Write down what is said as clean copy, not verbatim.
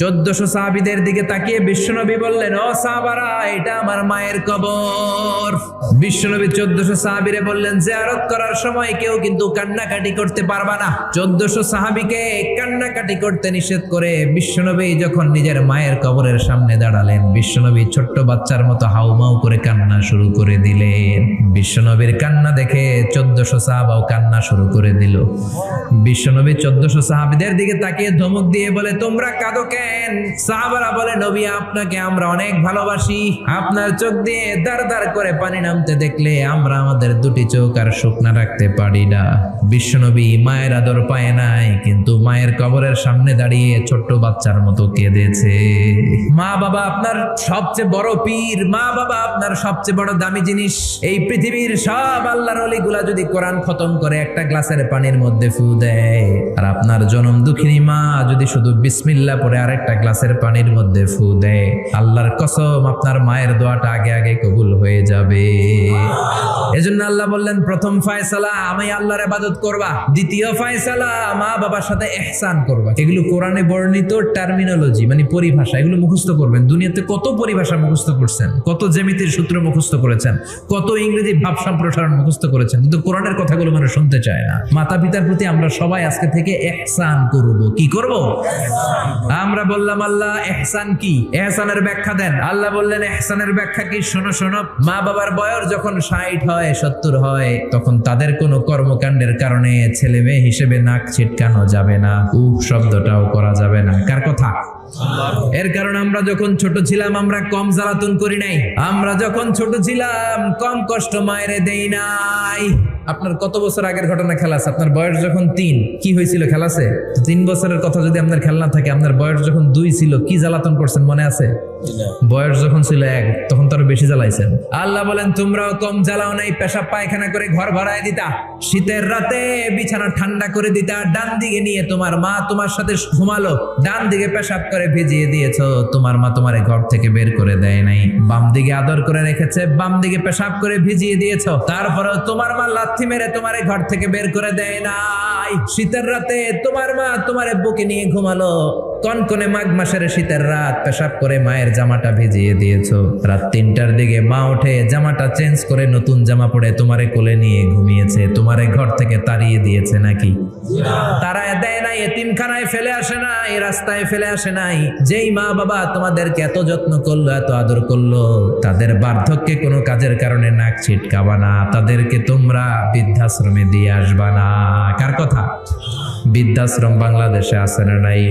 1400 সাহাবীদের দিকে তাকিয়ে বিশ্বনবী বললেন, ও সাহাবারা, এটা আমার মায়ের কবর। বিশ্বনবী 1400 সাহাবীরে বললেন, জিয়ারত করার সময় কেউ কিন্তু কান্নাকাটি করতে পারবা না। 1400 সাহাবীকে কান্নাকাটি করতে নিষেধ করে বিশ্বনবী যখন নিজের মায়ের কবরের সামনে দাঁড়ালেন, বিশ্বনবী ছোট্ট বাচ্চার মতো হাউমাউ করে কান্না শুরু করে দিলেন। বিশ্বনবীর কান্না দেখে 1400 সাহাবাও কান্না শুরু করে দিল। বিশ্বনবী 1400 সাহাবীদের দিকে তাকিয়ে ধমক দিয়ে বলে, তোমরা কাঁদো কেন? সাহাবারা বলে, নবী, আপনাকে আমরা অনেক ভালোবাসি। আপনার চোখ দিয়ে দাঁড় দাঁড় করে পানি নামতে দেখলে আমরা আমাদের দুটি চোখ আর শুকনা রাখতে পারি না। বিশ্বনবী মায়ের আদর পায় নাই, কিন্তু মায়ের কবরের সামনে দাঁড়িয়ে ছোট্ট বাচ্চার মতো কেঁদেছে। মা বাবা আপনার সবচেয়ে বড় পীর, মা বাবা আপনার সবচেয়ে বড় দামি জিনিস। এই পৃথিবীর সব আল্লাহর ওলিগুলা যদি কোরআন খতম করে একটা গ্লাসের পানির মধ্যে ফু দেয়, আর আপনার জনম দুঃখিনী মা যদি শুধু বিসমিল্লাহ পড়ে আরেকটা গ্লাসের পানির মধ্যে ফু দেয়, আল্লাহর কসম আপনার মায়ের দোয়াটা আগে আগে কবুল হয়ে যাবে। এজন্য আল্লাহ বললেন, প্রথম ফয়সালা আমি আল্লাহর ইবাদত করবা, দ্বিতীয় ফয়সালা মা বাবার সাথে ইহসান করবা। এগুলো কোরআনে বর্ণিত টার্মিনোলজি, মানে পরিভাষা, এগুলো মুখস্থ করবেন। দুনিয়াতে কত পরিভাষা মুখস্থ করছেন, কত জ্যামিতির সূত্র মুখস্থ করেছেন, কত ইংরেজি ভাব সম্প্রসারণ মুখস্থ করেছেন, কিন্তু কোরআনের কথাগুলো মানুষ শুনতে চায় না। মাতা পিতার প্রতি আমরা সবাই আজকে থেকে ইহসান করব। কি করব? আমরা বললাম, আল্লাহ ইহসান কি? ইহসানের ব্যাখ্যা দেন। আল্লাহ বললেন, ইহসানের ব্যাখ্যা কি? শোনো শোনো, মা বাবার বয়স যখন 60 হয় 70 হয়, তখন তাদের কোনো কর্মকাণ্ডের কারণে ছেলে মেয়ে হিসেবে নাক ছিটকানো যাবে না, উফ শব্দটাও করা যাবে না। কার কথা? এর কারণ আমরা যখন ছোট ছিলাম আমরা কম জ্বালাতন করি নাই, আমরা যখন ছোট ছিলাম কম কষ্ট মায়েরে দেই নাই। আপনার কত বছর আগের ঘটনা খেলা আছে? আপনার বয়স যখন 3, কি হয়েছিল খেলাছে? 3 বছরের কথা যদি আপনার খেয়াল না থাকে, আপনার বয়স যখন 2 ছিল কি জ্বালাতন করছেন মনে আছে? বয়স যখন ছিল 1, তখন তো আরো বেশি জ্বালাইছেন। আল্লাহ বলেন, তোমরাও কম জ্বালাও নাই, পেশাব পায়খানা করে ঘর ভরায় দিতা, শীতের রাতে বিছানা ঠান্ডা করে দিতা, ডান দিকে নিয়ে তোমার মা তোমার সাথে ঘুমালো, ডান দিকে পেশাব করে ভিজিয়ে দিয়েছো, তোমার মা তোমারে ঘর থেকে বের করে দেয় নাই, বাম দিকে আদর করে রেখেছে, বাম দিকে পেশাব করে ভিজিয়ে দিয়েছো, তারপরেও তোমার মা লাথি মেরে তোমারে ঘর থেকে বের করে দেয় নাই। শীতের রাতে তোমার মা তোমারে বুকে নিয়ে ঘুমালো, কনকনে মাঘ মাসের শীতের রাত, পেশাব করে মায়ের জামাটা ভিজিয়ে দিয়েছো, রাত 3টার দিকে মা উঠে জামাটা চেঞ্জ করে নতুন জামা পরে তোমারে কোলে নিয়ে ঘুমিয়েছে, তোমারে ঘর থেকে তাড়িয়ে দিয়েছে নাকি? তারায় দেয় নাই, এতিমখানায় ফেলে আসে নাই, রাস্তায় ফেলে আসে নাই। যেই মা বাবা তোমাদেরকে এত যত্ন করলো, এত আদর করলো, তাদের বার্ধক্যে কোনো কাজের কারণে নাক ছিটকাবা না, তাদেরকে তোমরা বৃদ্ধাশ্রমে দিয়ে আসবা না। কার কথা? বৃদ্ধাশ্রম বাংলাদেশে আছে না নাই?